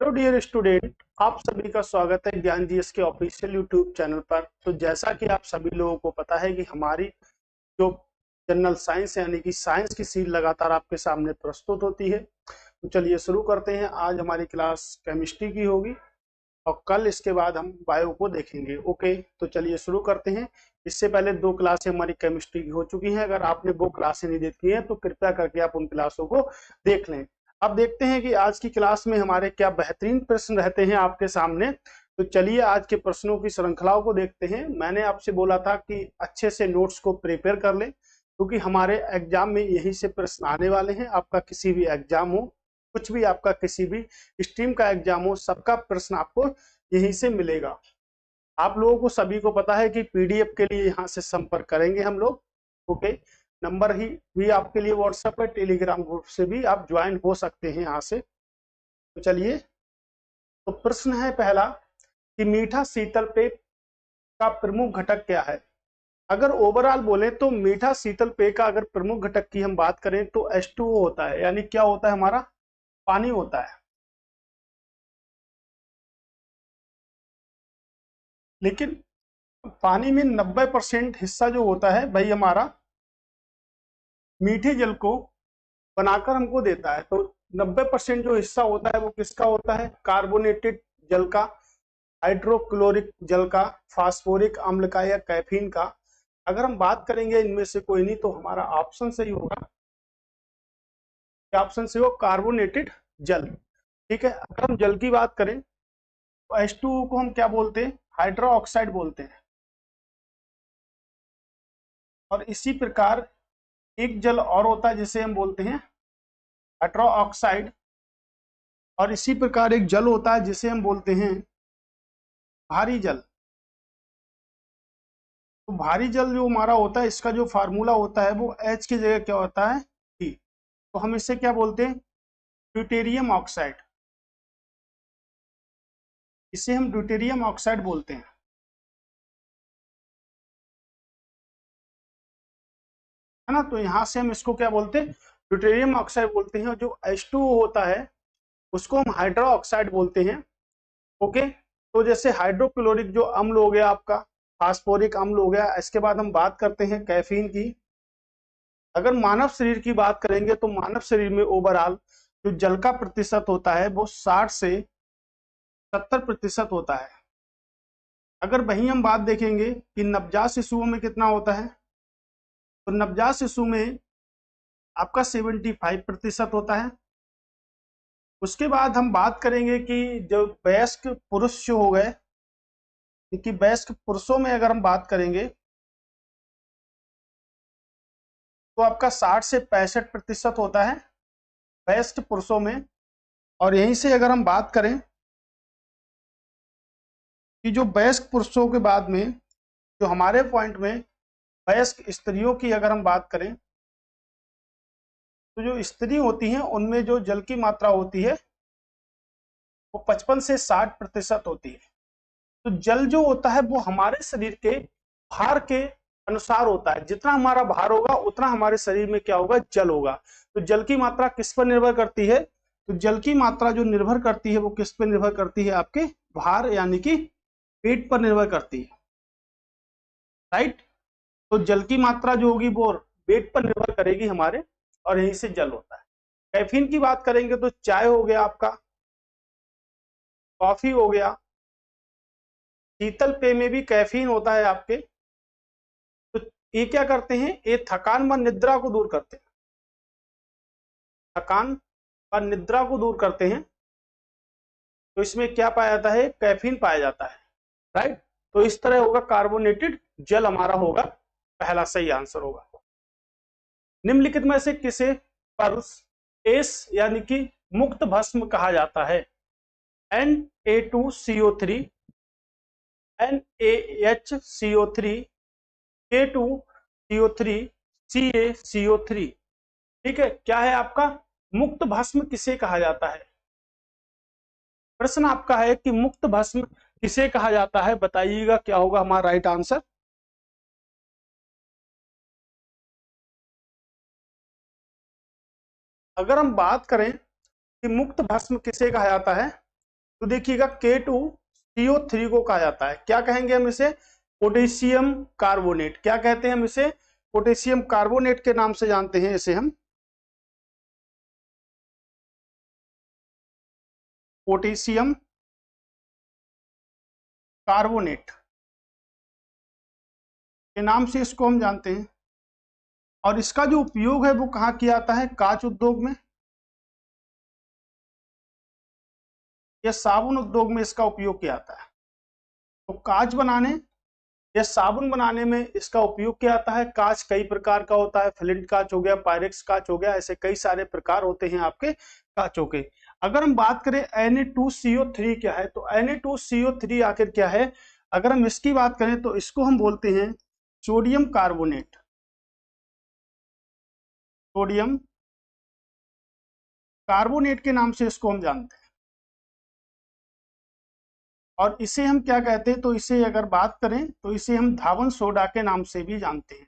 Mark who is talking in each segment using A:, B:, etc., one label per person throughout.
A: तो dear student, आप सभी का स्वागत है ज्ञान जीएस के ऑफिशियल यूट्यूब चैनल पर। तो जैसा कि आप सभी लोगों को पता है कि हमारी जो जनरल साइंस यानी कि साइंस की सीरीज लगातार आपके सामने प्रस्तुत होती है। तो चलिए शुरू करते हैं। आज हमारी क्लास केमिस्ट्री की होगी और कल इसके बाद हम बायो को देखेंगे। ओके, तो चलिए शुरू करते हैं। इससे पहले 2 क्लासें हमारी केमिस्ट्री की हो चुकी हैं। अगर आपने वो क्लासें नहीं देखी हैं तो कृपया करके आप उन क्लासों को देख लें। अब देखते हैं कि आज की क्लास में हमारे क्या बेहतरीन प्रश्न रहते हैं आपके सामने। तो चलिए आज के प्रश्नों की श्रृंखलाओं को देखते हैं। मैंने आपसे बोला था कि अच्छे से नोट्स को प्रिपेयर कर लें, क्योंकि हमारे एग्जाम में यही से प्रश्न आने वाले हैं। आपका किसी भी एग्जाम हो, कुछ भी आपका किसी भी स्ट्रीम का एग्जाम हो, सबका प्रश्न आपको यहीं से मिलेगा। आप लोगों को सभी को पता है कि पीडीएफ के लिए यहाँ से संपर्क करेंगे हम लोग। ओके, नंबर ही भी आपके लिए व्हाट्सएप है, टेलीग्राम ग्रुप से भी आप ज्वाइन हो सकते हैं यहाँ से। तो चलिए, तो प्रश्न है पहला कि मीठा शीतल पेय का प्रमुख घटक क्या है। अगर ओवरऑल बोले तो मीठा शीतल पेय का अगर प्रमुख घटक की हम बात करें तो H2O होता है, यानी क्या होता है, हमारा पानी होता है। लेकिन पानी में 90% हिस्सा जो होता है भाई हमारा मीठे जल को बनाकर हमको देता है। तो 90% जो हिस्सा होता है वो किसका होता है? कार्बोनेटेड जल का, हाइड्रोक्लोरिक जल का, फास्फोरिक अम्ल का या कैफीन का। अगर हम बात करेंगे इनमें से कोई नहीं तो हमारा ऑप्शन सही होगा। क्या ऑप्शन सही हो? कार्बोनेटेड जल। ठीक है, अगर हम जल की बात करें तो H2O को हम क्या बोलते हैं? हाइड्रो ऑक्साइड बोलते हैं। और इसी प्रकार एक जल और होता है जिसे हम बोलते हैं हाइड्रो ऑक्साइड, और इसी प्रकार एक जल होता है जिसे हम बोलते हैं भारी जल। तो भारी जल जो हमारा होता है, इसका जो फार्मूला होता है वो H की जगह क्या होता है? T। तो हम इसे क्या बोलते हैं? Deuterium oxide. इसे हम ड्यूटेरियम ऑक्साइड बोलते हैं, है ना। तो यहाँ से हम इसको क्या बोलते हैं? ड्यूटेरियम ऑक्साइड बोलते हैं। और जो H2O होता है उसको हम हाइड्रो ऑक्साइड बोलते हैं। ओके, तो जैसे हाइड्रोक्लोरिक जो अम्ल हो गया आपका, फास्फोरिक अम्ल हो गया। इसके बाद हम बात करते हैं कैफीन की। अगर मानव शरीर की बात करेंगे तो मानव शरीर में ओवरऑल जो जल का प्रतिशत होता है वो 60 से 70% होता है। अगर वहीं हम बात देखेंगे कि नवजात शिशुओं में कितना होता है, तो नवजात शिशु में आपका 75% होता है। उसके बाद हम बात करेंगे कि जो वयस्क पुरुष जो हो गए, कि वयस्क पुरुषों में अगर हम बात करेंगे तो आपका 60 से 65% होता है वयस्क पुरुषों में। और यहीं से अगर हम बात करें कि जो वयस्क पुरुषों के बाद में जो हमारे पॉइंट में वयस्क स्त्रियों की अगर हम बात करें, तो जो स्त्री होती हैं उनमें जो जल की मात्रा होती है वो 55 से 60% होती है। तो जल जो होता है वो हमारे शरीर के भार के अनुसार होता है। जितना हमारा भार होगा उतना हमारे शरीर में क्या होगा? जल होगा। तो जल की मात्रा किस पर निर्भर करती है? तो जल की मात्रा जो निर्भर करती है वो किस पर निर्भर करती है? आपके भार यानी कि पेट पर निर्भर करती है, राइट। तो जल की मात्रा जो होगी वो पेट पर निर्भर करेगी हमारे, और यहीं से जल होता है। कैफीन की बात करेंगे तो चाय हो गया आपका, कॉफी हो गया, शीतल पेय में भी कैफीन होता है आपके। तो ये क्या करते हैं? ये थकान व निद्रा को दूर करते हैं। थकान व निद्रा को दूर करते हैं। तो इसमें क्या पाया जाता है? कैफीन पाया जाता है, राइट। तो इस तरह होगा, कार्बोनेटेड जल हमारा होगा पहला सही आंसर होगा। निम्नलिखित में से किसे एस यानी कि मुक्त भस्म कहा जाता है? Na2CO3, NaHCO3, K2CO3, CaCO3। ठीक है, क्या है आपका? मुक्त भस्म किसे कहा जाता है? प्रश्न आपका है कि मुक्त भस्म किसे कहा जाता है, बताइएगा क्या होगा हमारा राइट आंसर। अगर हम बात करें कि मुक्त भस्म किसे कहा जाता है, तो देखिएगा K2CO3 को कहा जाता है, क्या कहेंगे हम इसे, पोटेशियम कार्बोनेट। क्या कहते हैं हम इसे, पोटेशियम कार्बोनेट के नाम से जानते हैं इसे हम, पोटेशियम कार्बोनेट के नाम से इसको हम जानते हैं। और इसका जो उपयोग है वो कहाँ किया जाता है, कांच उद्योग में या साबुन उद्योग में इसका उपयोग किया जाता है। तो कांच बनाने या साबुन बनाने में इसका उपयोग किया जाता है। कांच कई प्रकार का होता है, फ्लिंट कांच हो गया, पायरेक्स कांच हो गया, ऐसे कई सारे प्रकार होते हैं आपके कांचों के। अगर हम बात करें Na2CO3 क्या है, तो Na2CO3 आखिर क्या है, अगर हम इसकी बात करें तो इसको हम बोलते हैं सोडियम कार्बोनेट, सोडियम कार्बोनेट के नाम से इसको हम जानते हैं। और इसे हम क्या कहते हैं, तो इसे अगर बात करें तो इसे हम धावन सोडा के नाम से भी जानते हैं।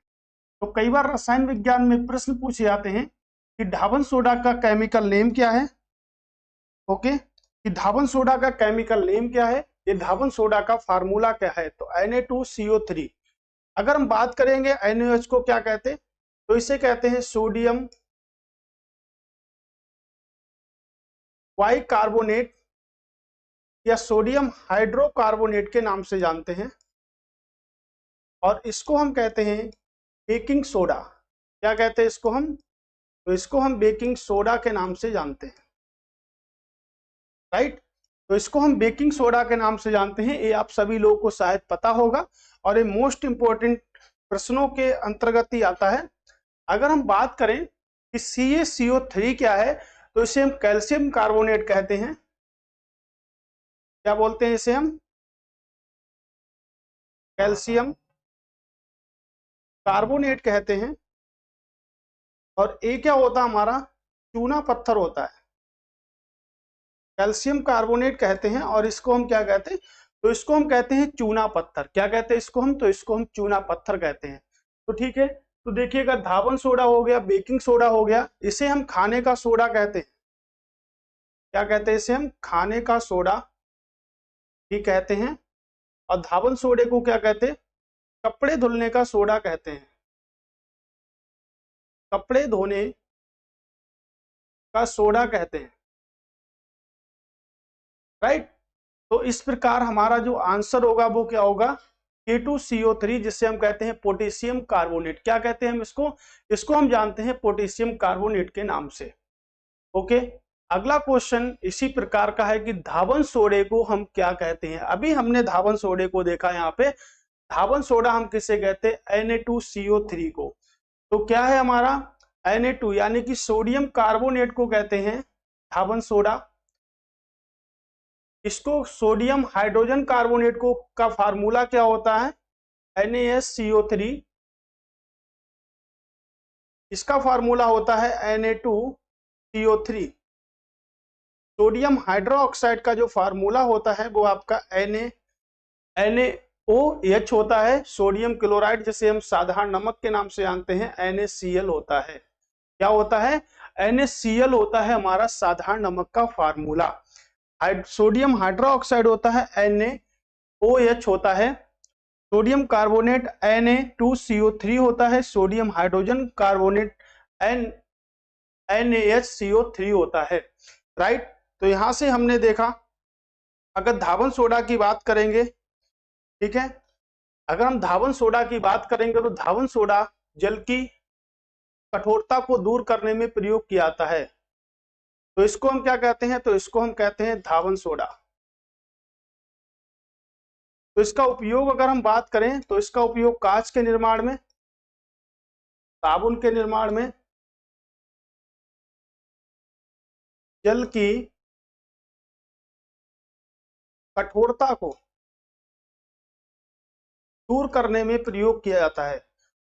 A: तो कई बार रसायन विज्ञान में प्रश्न पूछे जाते हैं कि धावन सोडा का केमिकल नेम क्या है, ओके, कि धावन सोडा का केमिकल नेम क्या है, ये धावन सोडा का फार्मूला क्या है, तो Na2CO3। अगर हम बात करेंगे NaOH को क्या कहते हैं, तो इसे कहते हैं सोडियम बाइकार्बोनेट या सोडियम हाइड्रोकार्बोनेट के नाम से जानते हैं। और इसको हम कहते हैं बेकिंग सोडा। क्या कहते हैं इसको हम, तो इसको हम बेकिंग सोडा के नाम से जानते हैं, राइट। तो इसको हम बेकिंग सोडा के नाम से जानते हैं, ये आप सभी लोगों को शायद पता होगा और ये मोस्ट इंपोर्टेंट प्रश्नों के अंतर्गत ही आता है। अगर हम बात करें कि CaCO3 क्या है, तो इसे हम कैल्शियम कार्बोनेट कहते हैं। क्या बोलते हैं इसे हम, कैल्शियम कार्बोनेट कहते हैं। और ये क्या होता है, हमारा चूना पत्थर होता है, कैल्शियम कार्बोनेट कहते हैं। और इसको हम क्या कहते हैं, तो इसको हम कहते हैं चूना पत्थर। क्या कहते हैं इसको हम, तो इसको हम चूना पत्थर कहते हैं। तो ठीक है, तो देखिएगा धावन सोडा हो गया, बेकिंग सोडा हो गया, इसे हम खाने का सोडा कहते हैं। क्या कहते हैं इसे हम, खाने का सोडा भी कहते हैं। और धावन सोडे को क्या कहते हैं, कपड़े धुलने का सोडा कहते हैं, कपड़े धोने का सोडा कहते हैं, राइट। तो इस प्रकार हमारा जो आंसर होगा वो क्या होगा, K2CO3, जिससे हम कहते हैं पोटेशियम कार्बोनेट। क्या कहते हैं हम इसको, इसको हम जानते हैं पोटेशियम कार्बोनेट के नाम से, ओके। अगला क्वेश्चन इसी प्रकार का है कि धावन सोडे को हम क्या कहते हैं। अभी हमने धावन सोडे को देखा, यहाँ पे धावन सोडा हम किसे कहते हैं, Na2CO3 को। तो क्या है हमारा Na2, यानी कि सोडियम कार्बोनेट को कहते हैं धावन सोडा। इसको सोडियम हाइड्रोजन कार्बोनेट को का फार्मूला क्या होता है, NaSCO3। इसका फार्मूला होता है Na2CO3। सोडियम हाइड्रोक्साइड का जो फार्मूला होता है वो आपका NaOH होता है। सोडियम क्लोराइड, जिसे हम साधारण नमक के नाम से जानते हैं, NaCl होता है। क्या होता है, NaCl होता है हमारा साधारण नमक का फार्मूला। सोडियम हाइड्रोक्साइड होता है NaOH होता है। सोडियम कार्बोनेट Na2CO3 होता है। सोडियम हाइड्रोजन कार्बोनेट NaHCO3 होता है, राइट। तो यहां से हमने देखा, अगर धावन सोडा की बात करेंगे, ठीक है, अगर हम धावन सोडा की बात करेंगे तो धावन सोडा जल की कठोरता को दूर करने में प्रयोग किया जाता है। तो इसको हम क्या कहते हैं, तो इसको हम कहते हैं धावन सोडा। तो इसका उपयोग अगर हम बात करें तो इसका उपयोग कांच के निर्माण में, साबुन के निर्माण में, जल की कठोरता को दूर करने में प्रयोग किया जाता है।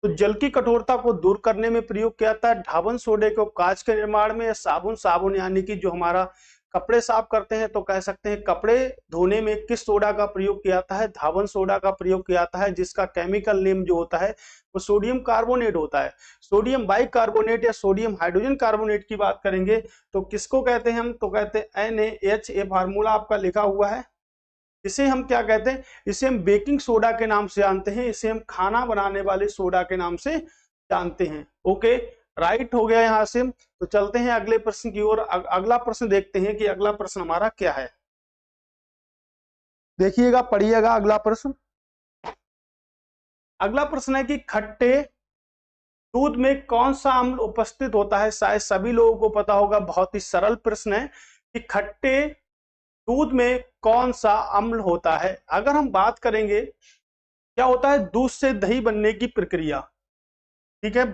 A: तो जल की कठोरता को दूर करने में प्रयोग किया जाता है धावन सोडे को कांच के निर्माण में, या साबुन यानी कि जो हमारा कपड़े साफ करते हैं तो कह सकते हैं कपड़े धोने में किस सोडा का प्रयोग किया जाता है, धावन सोडा का प्रयोग किया जाता है, जिसका केमिकल नेम जो होता है वो सोडियम कार्बोनेट होता है। सोडियम बाइकार्बोनेट या सोडियम हाइड्रोजन कार्बोनेट की बात करेंगे तो किसको कहते हैं हम, तो कहते हैं NaH, ये फार्मूला आपका लिखा हुआ है। इसे हम क्या कहते हैं, इसे हम बेकिंग सोडा के नाम से जानते हैं, इसे हम खाना बनाने वाले सोडा के नाम से जानते हैं। ओके, राइट हो गया यहां से। तो चलते हैं अगले प्रश्न की ओर। अगला प्रश्न देखते हैं कि अगला प्रश्न हमारा क्या है। देखिएगा, पढ़िएगा अगला प्रश्न। अगला प्रश्न है कि खट्टे दूध में कौन सा अम्ल उपस्थित होता है। शायद सभी लोगों को पता होगा, बहुत ही सरल प्रश्न है कि खट्टे दूध में कौन सा अम्ल होता है। अगर हम बात करेंगे क्या होता है, दूध से दही बनने की प्रक्रिया, ठीक है,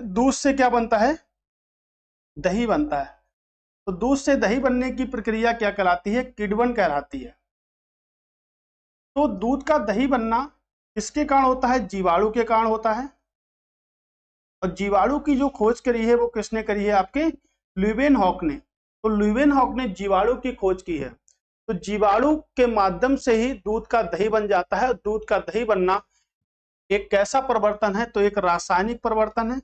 A: दूध से क्या बनता है, दही बनता है। तो दूध से दही बनने की प्रक्रिया क्या कहलाती है, किण्वन कहलाती है। तो दूध का दही बनना किसके कारण होता है, जीवाणु के कारण होता है। और जीवाणु की जो खोज करी है वो किसने करी है, आपके ल्यूवेनहॉक ने। तो ल्यूवेनहॉक ने जीवाणु की खोज की है। तो जीवाणु के माध्यम से ही दूध का दही बन जाता है। दूध का दही बनना एक कैसा परिवर्तन है, तो एक रासायनिक परिवर्तन है,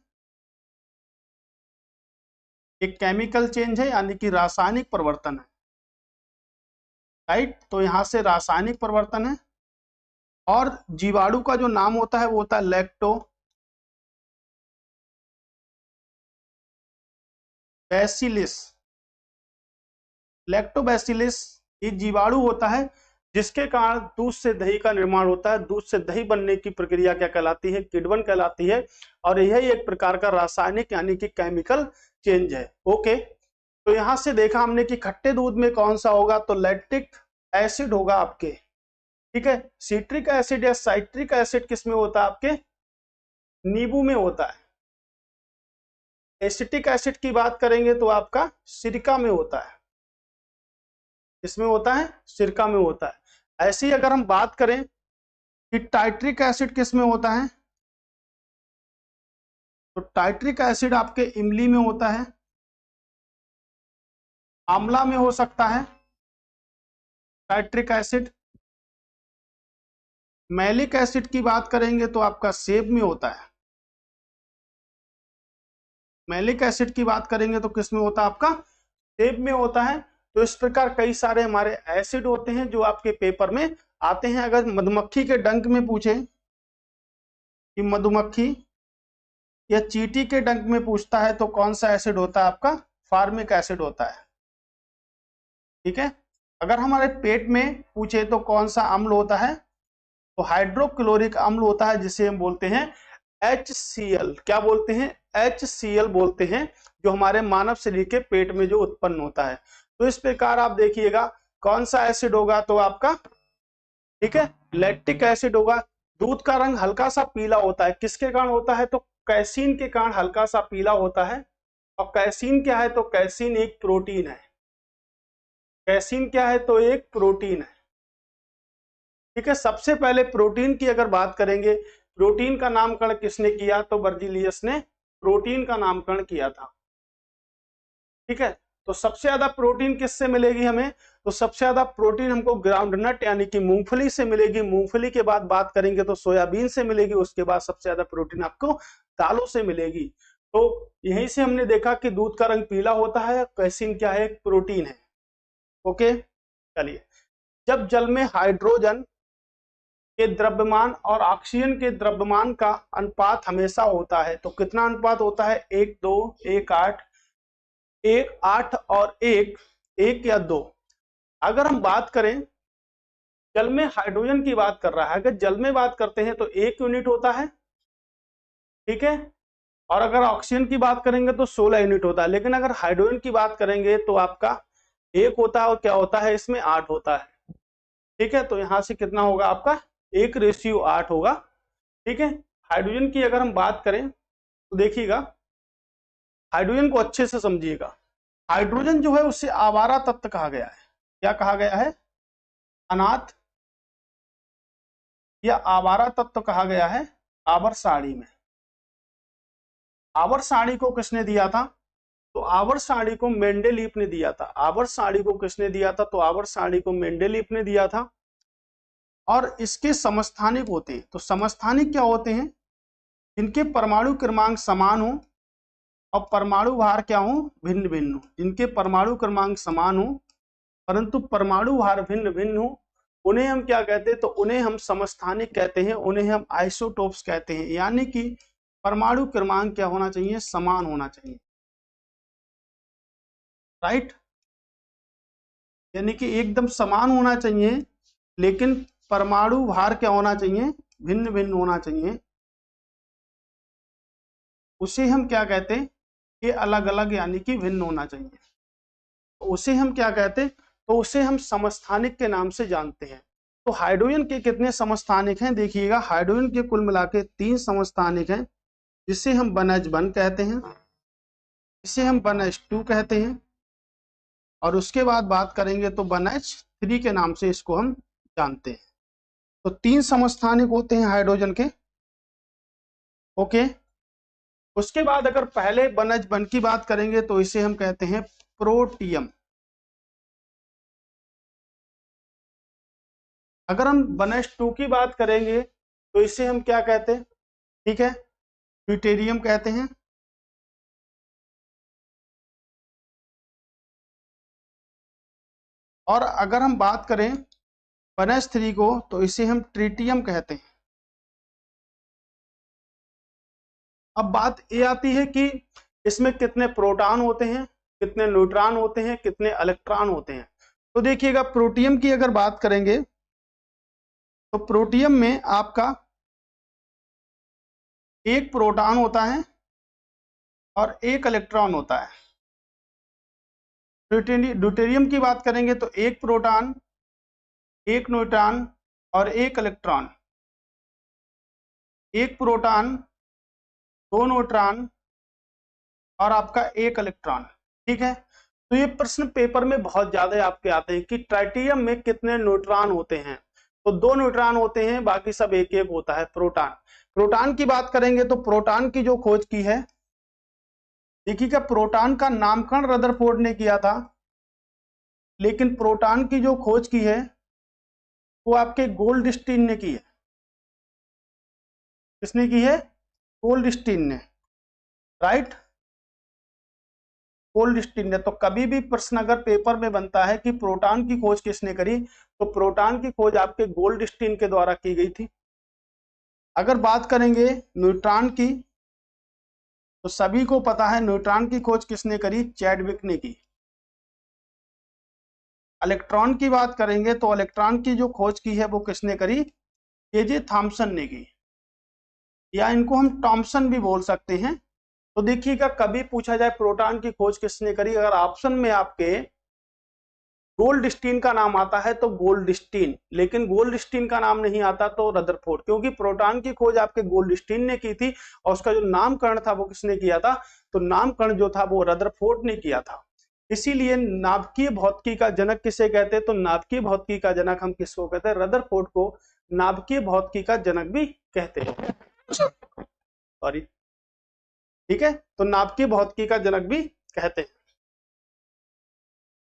A: एक केमिकल चेंज है, यानी कि रासायनिक परिवर्तन है। राइट, तो यहां से रासायनिक परिवर्तन है। और जीवाणु का जो नाम होता है वो होता है लैक्टोबैसिलिस। लैक्टोबैसिलिस ये जीवाणु होता है जिसके कारण दूध से दही का निर्माण होता है। दूध से दही बनने की प्रक्रिया क्या कहलाती है, किण्वन कहलाती है। और यही एक प्रकार का रासायनिक यानी कि केमिकल चेंज है। ओके, तो यहां से देखा हमने कि खट्टे दूध में कौन सा होगा, तो लैक्टिक एसिड होगा आपके, ठीक है। सिट्रिक एसिड या साइट्रिक एसिड किस में होता है, आपके नींबू में होता है। एसिटिक एसिड की बात करेंगे तो आपका सिरका में होता है। इसमें होता है, सिरका में होता है। ऐसे ही अगर हम बात करें कि टाइट्रिक एसिड किस में होता है, तो टाइट्रिक एसिड आपके इमली में होता है, आंवला में हो सकता है टाइट्रिक एसिड। मैलिक एसिड की बात करेंगे तो आपका सेब में होता है। मैलिक एसिड की बात करेंगे तो किस में होता है, आपका सेब में होता है। तो इस प्रकार कई सारे हमारे एसिड होते हैं जो आपके पेपर में आते हैं। अगर मधुमक्खी के डंक में पूछे कि मधुमक्खी या चींटी के डंक में पूछता है तो कौन सा एसिड होता है, आपका फार्मिक एसिड होता है, ठीक है। अगर हमारे पेट में पूछे तो कौन सा अम्ल होता है, तो हाइड्रोक्लोरिक अम्ल होता है, जिसे हम बोलते हैं HCl। क्या बोलते हैं, HCl बोलते हैं, जो हमारे मानव शरीर के पेट में जो उत्पन्न होता है। तो इस प्रकार आप देखिएगा कौन सा एसिड होगा, तो आपका, ठीक है, लैक्टिक एसिड होगा। दूध का रंग हल्का सा पीला होता है, किसके कारण होता है, तो कैसीन के कारण हल्का सा पीला होता है। और कैसीन क्या है, तो कैसीन एक प्रोटीन है। कैसीन क्या है, तो एक प्रोटीन है, ठीक है। सबसे पहले प्रोटीन की अगर बात करेंगे, प्रोटीन का नामकरण किसने किया, तो बर्जीलियस ने प्रोटीन का नामकरण किया था, ठीक है। तो सबसे ज्यादा प्रोटीन किससे मिलेगी हमें, तो सबसे ज्यादा प्रोटीन हमको ग्राउंडनट यानी कि मूंगफली से मिलेगी। मूंगफली के बाद बात करेंगे तो सोयाबीन से मिलेगी। उसके बाद सबसे ज्यादा प्रोटीन आपको दालों से मिलेगी। तो यहीं से हमने देखा कि दूध का रंग पीला होता है, कैसीन क्या है, प्रोटीन है। ओके, चलिए, जब जल में हाइड्रोजन के द्रव्यमान और ऑक्सीजन के द्रव्यमान का अनुपात हमेशा होता है, तो कितना अनुपात होता है, 1:2, 1:8, 1:8 और 1:1 या 2। अगर हम बात करें जल में हाइड्रोजन की बात कर रहा है, अगर जल में बात करते हैं तो 1 यूनिट होता है, ठीक है। और अगर ऑक्सीजन की बात करेंगे तो 16 यूनिट होता है। लेकिन अगर हाइड्रोजन की बात करेंगे तो आपका 1 होता है, और क्या होता है, इसमें 8 होता है, ठीक है। तो यहां से कितना होगा, आपका 1:8 होगा, ठीक है। हाइड्रोजन की अगर हम बात करें तो देखिएगा, हाइड्रोजन को अच्छे से समझिएगा। हाइड्रोजन जो है उससे आवारा तत्व कहा गया है। क्या कहा गया है, अनाथ या आवारा तत्व कहा गया है आवर्त सारणी में। आवर्त सारणी को किसने दिया था, तो आवर्त सारणी को मेंडेलीफ ने दिया था। आवर्त सारणी को किसने दिया था? तो आवर्त सारणी को मेंडेलीफ ने दिया था। और इसके समस्थानिक होते हैं। तो समस्थानिक क्या होते हैं? इनके परमाणु क्रमांक समान हो और परमाणु भार क्या हो? भिन्न भिन्न हो। जिनके परमाणु क्रमांक समान हो परंतु परमाणु भार भिन्न भिन्न हो, उन्हें हम क्या कहते हैं? तो उन्हें हम समस्थानिक कहते हैं, उन्हें हम आइसोटोप्स कहते हैं। यानी कि परमाणु क्रमांक क्या होना चाहिए? समान होना चाहिए, राइट। यानी कि एकदम समान होना चाहिए, लेकिन परमाणु भार क्या होना चाहिए? भिन्न भिन्न होना चाहिए। उसे हम क्या कहते हैं? ये अलग अलग यानी कि भिन्न होना चाहिए। तो उसे हम क्या कहते हैं? तो उसे हम समस्थानिक के नाम से जानते हैं। तो हाइड्रोजन के कितने समस्थानिक हैं? देखिएगा, हाइड्रोजन के कुल मिला के 3 समस्थानिक हैं, जिसे हम 1s1 कहते हैं, इसे हम 1s2 कहते हैं, और उसके बाद बात करेंगे तो 1s3 के नाम से इसको हम जानते हैं। तो 3 समस्थानिक होते हैं हाइड्रोजन के। ओके, उसके बाद अगर पहले 1s1 की बात करेंगे तो इसे हम कहते हैं प्रोटियम। अगर हम 1s2 की बात करेंगे तो इसे हम क्या कहते हैं? ठीक है, ड्यूटेरियम कहते हैं। और अगर हम बात करें 1s3 को तो इसे हम ट्रिटियम कहते हैं। अब बात ये आती है कि इसमें कितने प्रोटॉन होते हैं, कितने न्यूट्रॉन होते हैं, कितने इलेक्ट्रॉन होते हैं। तो देखिएगा, प्रोटियम की अगर बात करेंगे तो प्रोटियम में आपका एक प्रोटॉन होता है और एक इलेक्ट्रॉन होता है। ड्यूटेरियम की बात करेंगे तो एक प्रोटॉन, एक न्यूट्रॉन और एक इलेक्ट्रॉन। एक प्रोटॉन, दो न्यूट्रॉन और आपका एक इलेक्ट्रॉन। ठीक है, तो ये प्रश्न पेपर में बहुत ज्यादा आपके आते हैं कि ट्राइटियम में कितने न्यूट्रॉन होते हैं। तो 2 न्यूट्रॉन होते हैं, बाकी सब एक एक होता है। प्रोटॉन, प्रोटॉन की बात करेंगे तो प्रोटॉन की जो खोज की है, देखिएगा, प्रोटॉन का नामकरण रदरफोर्ड ने किया था, लेकिन प्रोटॉन की जो खोज की है वो आपके गोल्डस्टीन ने की है। किसने की है? गोल्डस्टीन ने, राइट, गोल्डस्टीन ने। तो कभी भी प्रश्न अगर पेपर में बनता है कि प्रोटॉन की खोज किसने करी, तो प्रोटॉन की खोज आपके गोल्डस्टीन के द्वारा की गई थी। अगर बात करेंगे न्यूट्रॉन की, तो सभी को पता है न्यूट्रॉन की खोज किसने करी? चैडविक ने की। इलेक्ट्रॉन की बात करेंगे तो इलेक्ट्रॉन की जो खोज की है वो किसने करी? जे थॉम्सन ने की, या इनको हम थॉम्सन भी बोल सकते हैं। तो देखिएगा, कभी पूछा जाए प्रोटॉन की खोज किसने करी, अगर ऑप्शन में आपके गोल्डस्टीन का नाम आता है तो गोल्डस्टीन, लेकिन गोल्डस्टीन का नाम नहीं आता तो रदरफोर्ड, क्योंकि प्रोटॉन की खोज आपके गोल्डस्टीन ने की थी और उसका जो नामकरण था वो किसने किया था? तो नामकरण जो था वो रदरफोर्ड ने किया था। इसीलिए नाभिकीय भौतिकी का जनक किसे कहते हैं? तो नाभिकीय भौतिकी का जनक हम किसको कहते हैं? रदरफोर्ड को नाभिकीय भौतिकी का जनक भी कहते हैं। सॉरी, ठीक है, तो नाभिकीय भौतिकी का जनक भी कहते हैं।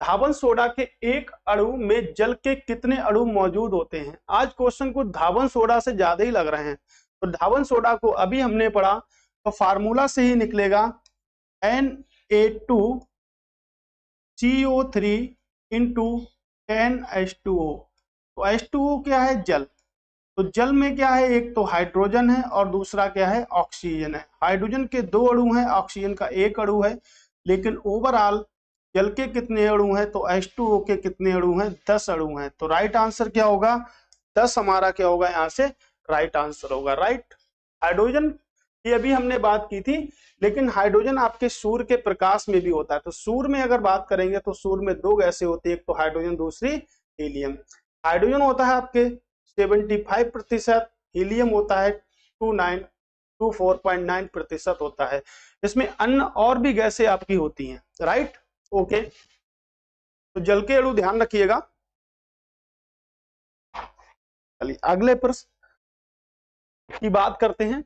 A: धावन सोडा के एक अणु में जल के कितने अणु मौजूद होते हैं? आज क्वेश्चन को धावन सोडा से ज्यादा ही लग रहे हैं। तो धावन सोडा को अभी हमने पढ़ा, तो फार्मूला से ही निकलेगा Na2CO3 इंटू 10H2O। तो H2O क्या है? जल। तो जल में क्या है? एक तो हाइड्रोजन है और दूसरा क्या है? ऑक्सीजन है। हाइड्रोजन के 2 अणु हैं, ऑक्सीजन का 1 अणु है, लेकिन ओवरऑल जल के कितने अणु हैं? तो H2O के कितने अणु हैं? 10 अणु हैं। तो राइट आंसर क्या होगा? 10 हमारा क्या होगा यहाँ से? राइट आंसर होगा, राइट। हाइड्रोजन की अभी हमने बात की थी, लेकिन हाइड्रोजन आपके सूर्य के प्रकाश में भी होता है। तो सूर्य में अगर बात करेंगे तो सूर्य में 2 गैसें होती है, एक तो हाइड्रोजन, दूसरी हीलियम। हाइड्रोजन होता है आपके 75%, हीलियम होता है 24.9% होता है। इसमें अन्य और भी गैसें आपकी होती हैं, राइट। ओके, तो जल के अणु ध्यान रखिएगा। चलिए अगले प्रश्न की बात करते हैं।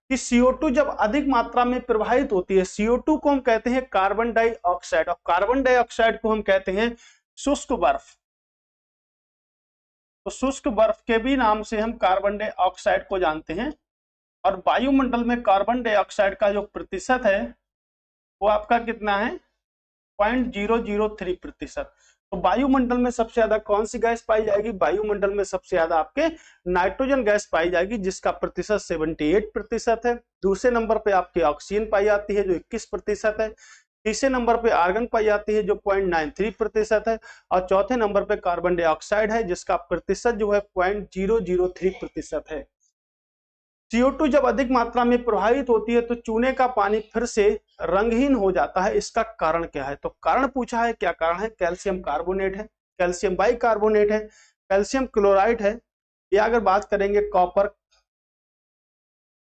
A: कि CO2 जब अधिक मात्रा में प्रवाहित होती है, CO2 को हम कहते हैं कार्बन डाइऑक्साइड, और कार्बन डाइऑक्साइड को हम कहते हैं शुष्क बर्फ। तो शुष्क बर्फ के भी नाम से हम कार्बन डाइऑक्साइड को जानते हैं। और वायुमंडल में कार्बन डाइऑक्साइड का जो प्रतिशत है वो आपका कितना है, 0.003%। तो वायुमंडल में सबसे ज्यादा कौन सी गैस पाई जाएगी, वायुमंडल में सबसे ज्यादा आपके नाइट्रोजन गैस पाई जाएगी जिसका प्रतिशत 78% है। दूसरे नंबर पे आपके ऑक्सीजन पाई जाती है जो 21% है। तीसरे नंबर पे आर्गन पाई जाती है जो 0.93% है। और चौथे नंबर पे कार्बन डाइऑक्साइड है जिसका प्रतिशत जो है 0.003% है। CO2 जब अधिक मात्रा में प्रवाहित होती है तो चूने का पानी फिर से रंगहीन हो जाता है। इसका कारण क्या है, तो कारण पूछा है, क्या कारण है, कैल्शियम कार्बोनेट है, कैल्शियम बाइकार्बोनेट है, कैल्शियम क्लोराइड है, या अगर बात करेंगे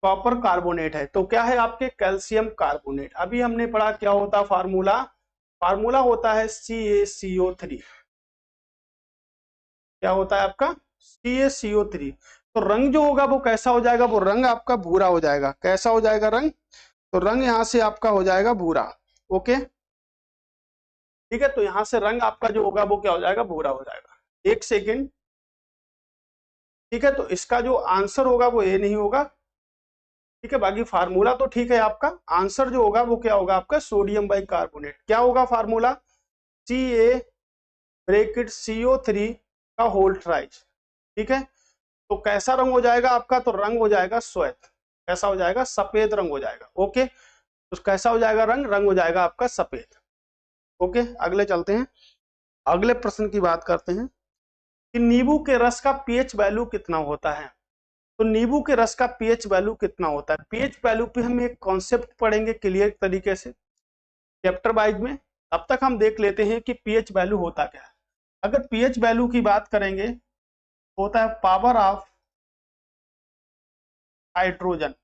A: कॉपर कार्बोनेट है, तो क्या है आपके कैल्शियम कार्बोनेट। अभी हमने पढ़ा क्या होता फार्मूला होता है CaCO3। क्या होता है आपका CaCO3। तो रंग जो होगा वो कैसा हो जाएगा, वो रंग आपका भूरा हो जाएगा। कैसा हो जाएगा रंग, तो रंग यहां से आपका हो जाएगा भूरा। ओके ठीक है, तो यहां से रंग आपका जो होगा वो क्या हो जाएगा, भूरा हो जाएगा। एक सेकेंड, ठीक है, तो इसका जो आंसर होगा वो ये नहीं होगा, ठीक है। बाकी फार्मूला तो ठीक है आपका, आंसर जो होगा वो क्या होगा आपका सोडियम बाइकार्बोनेट। क्या होगा फार्मूला, CaCO3 का होल ट्राइज, ठीक है। तो कैसा रंग हो जाएगा आपका, तो रंग हो जाएगा श्वेत। कैसा हो जाएगा, सफेद रंग हो जाएगा। ओके, तो कैसा हो जाएगा रंग हो जाएगा आपका सफेद। ओके, अगले चलते हैं, अगले प्रश्न की बात करते हैं कि नींबू के रस का पीएच वैल्यू कितना होता है। तो नींबू के रस का पीएच वैल्यू कितना होता है, पीएच वैल्यू पे हम एक कॉन्सेप्ट पढ़ेंगे क्लियर तरीके से चैप्टर वाइज में। अब तक हम देख लेते हैं कि पीएच वैल्यू होता क्या है। अगर पीएच वैल्यू की बात करेंगे होता है पावर ऑफ हाइड्रोजन।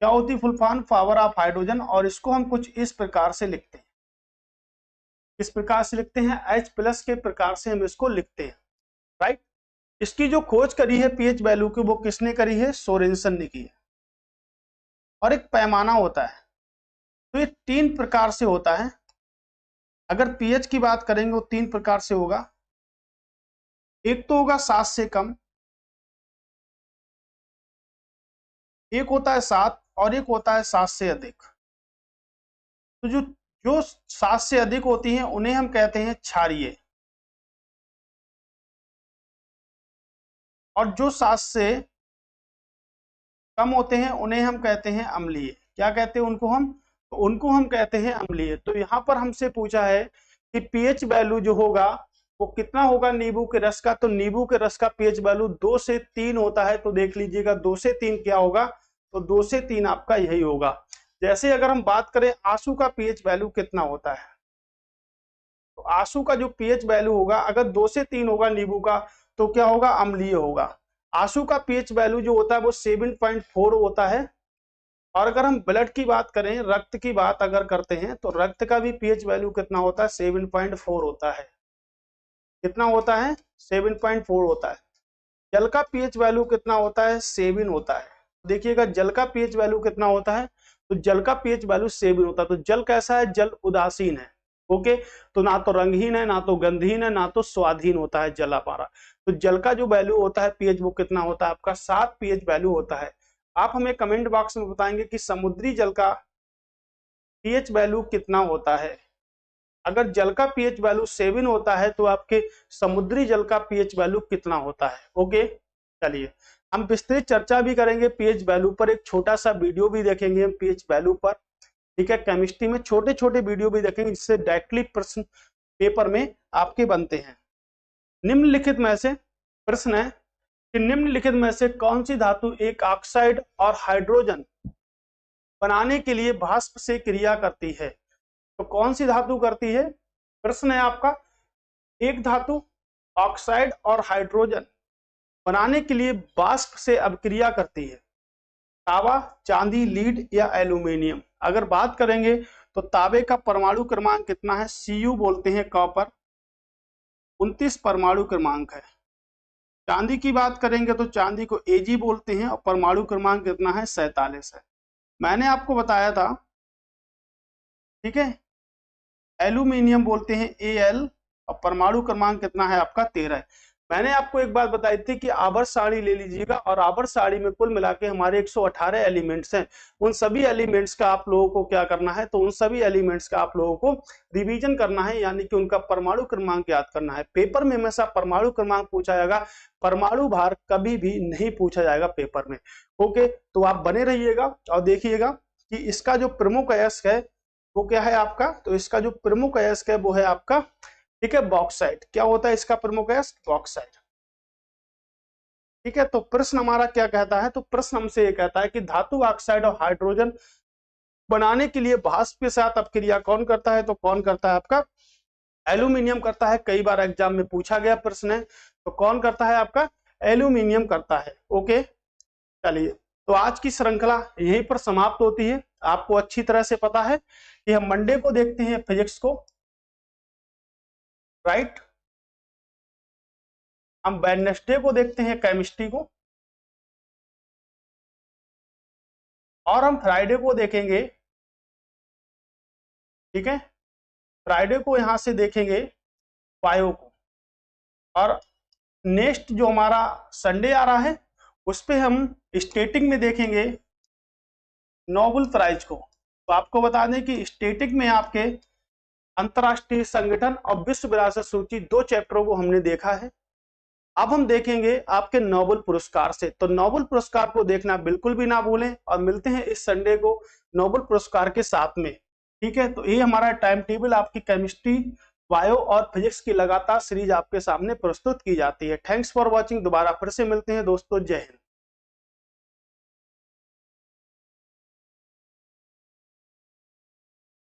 A: क्या होती full form, power of hydrogen. और इसको हम कुछ इस प्रकार से लिखते हैं, इस प्रकार से लिखते हैं, H+ के प्रकार से हम इसको लिखते हैं, राइट। इसकी जो खोज करी है पीएच वैल्यू की वो किसने करी है, सोरेनसन ने की है। और एक पैमाना होता है, तो ये 3 प्रकार से होता है। अगर पीएच की बात करेंगे वो 3 प्रकार से होगा। एक तो होगा 7 से कम, एक होता है 7, और एक होता है 7 से अधिक। तो जो जो 7 से अधिक होती हैं उन्हें हम कहते हैं क्षारीय, और जो 7 से कम होते हैं उन्हें हम कहते हैं अम्लीय। क्या कहते हैं उनको हम, तो उनको हम कहते हैं अम्लीय। तो यहाँ पर हमसे पूछा है कि पीएच वैल्यू जो होगा वो कितना होगा नींबू के रस का। तो नींबू के रस का पीएच वैल्यू 2 से 3 होता है। तो देख लीजिएगा 2 से 3 क्या होगा, तो 2 से 3 आपका यही होगा। जैसे अगर हम बात करें आंसू का पीएच वैल्यू कितना होता है, तो आंसू का जो पीएच वैल्यू होगा अगर 2 से 3 होगा नींबू का तो क्या होगा, अम्लीय होगा। आंसू का पीएच वैल्यू जो होता है वो 7.4 होता है। और अगर हम ब्लड की बात करें, रक्त की बात अगर करते हैं, तो रक्त का भी पीएच वैल्यू कितना होता है, 7.4 होता है। कितना होता है, 7.4 होता है। जल का पीएच वैल्यू कितना होता है, 7 होता है। देखिएगा जल का पीएच वैल्यू कितना होता है, तो जल का पीएच वैल्यू 7 होता है। तो जल कैसा है, जल उदासीन है। ओके, तो ना तो रंगहीन है, ना तो गंधहीन है, ना तो स्वादहीन होता है जल हमारा। तो जल का जो वैल्यू होता है पीएच वो कितना होता है आपका, 7 पीएच वैल्यू होता है। आप हमें कमेंट बॉक्स में बताएंगे कि समुद्री जल का पीएच वैल्यू कितना होता है। अगर जल का पीएच वैल्यू 7 होता है तो आपके समुद्री जल का पीएच वैल्यू कितना होता है। ओके, चलिए हम विस्तृत चर्चा भी करेंगे पीएच वैल्यू पर, एक छोटा सा वीडियो भी देखेंगे हम पीएच वैल्यू पर, ठीक है। केमिस्ट्री में छोटे छोटे वीडियो भी देखेंगे जिससे डायरेक्टली प्रश्न पेपर में आपके बनते हैं। निम्नलिखित में से प्रश्न है कि निम्नलिखित में से कौन सी धातु एक ऑक्साइड और हाइड्रोजन बनाने के लिए वाष्प से क्रिया करती है। तो कौन सी धातु करती है, प्रश्न है आपका। एक धातु ऑक्साइड और हाइड्रोजन बनाने के लिए वाष्प से अभिक्रिया करती है, तांबा, चांदी, लीड या एल्यूमिनियम। अगर बात करेंगे तो तांबे का परमाणु क्रमांक कितना है, Cu बोलते हैं कॉपर, 29 परमाणु क्रमांक है। चांदी की बात करेंगे तो चांदी को Ag बोलते हैं और परमाणु क्रमांक कितना है, 47 है। मैंने आपको बताया था, ठीक है, एल्यूमिनियम बोलते हैं Al और परमाणु क्रमांक कितना है आपका, 13 है। मैंने आपको एक बात बताई थी कि आवर्त सारणी ले लीजिएगा और आवर्त सारणी में कुल मिला के हमारे 118 एलिमेंट्स हैं। उन सभी एलिमेंट्स का आप लोगों को क्या करना है, तो उन सभी एलिमेंट्स का आप लोगों को रिवीजन करना है, यानी कि उनका परमाणु क्रमांक याद करना है। पेपर में हमेशा परमाणु क्रमांक पूछा जाएगा, परमाणु भार कभी भी नहीं पूछा जाएगा पेपर में। ओके, तो आप बने रहिएगा और देखिएगा कि इसका जो प्रमुख अयस्क है वो क्या है आपका, तो इसका जो प्रमुख अयस्क है वो है आपका, ठीक है, बॉक्साइट। क्या होता है इसका प्रमुख अयस्क, बॉक्साइट। ठीक है, तो प्रश्न हमारा क्या कहता है, तो प्रश्न हमसे ये कहता है कि धातु ऑक्साइड और हाइड्रोजन बनाने के लिए वाष्प के साथ अपक्रिया कौन करता है, तो कौन करता है आपका, एल्यूमिनियम करता है। कई बार एग्जाम में पूछा गया प्रश्न है, तो कौन करता है आपका, एल्यूमिनियम करता है। ओके, चलिए, तो आज की श्रृंखला यहीं पर समाप्त होती है। आपको अच्छी तरह से पता है कि हम मंडे को देखते हैं फिजिक्स को, राइट, हम वेडनेसडे को देखते हैं केमिस्ट्री को, और हम फ्राइडे को देखेंगे, ठीक है, फ्राइडे को यहां से देखेंगे बायो को, और नेक्स्ट जो हमारा संडे आ रहा है उस पे हम स्टैटिक में देखेंगे नोबेल प्राइज को। तो आपको बता दें कि स्टैटिक में आपके अंतरराष्ट्रीय संगठन और विश्व विरासत सूची 2 चैप्टरों को हमने देखा है। अब हम देखेंगे आपके नोबेल पुरस्कार से, तो नोबेल पुरस्कार को देखना बिल्कुल भी ना भूलें, और मिलते हैं इस संडे को नोबेल पुरस्कार के साथ में। ठीक है, तो ये हमारा टाइम टेबल आपकी केमिस्ट्री, बायो और फिजिक्स की लगातार सीरीज आपके सामने प्रस्तुत की जाती है। Thanks for watching. दोबारा फिर से मिलते हैं दोस्तों, जय हिंद।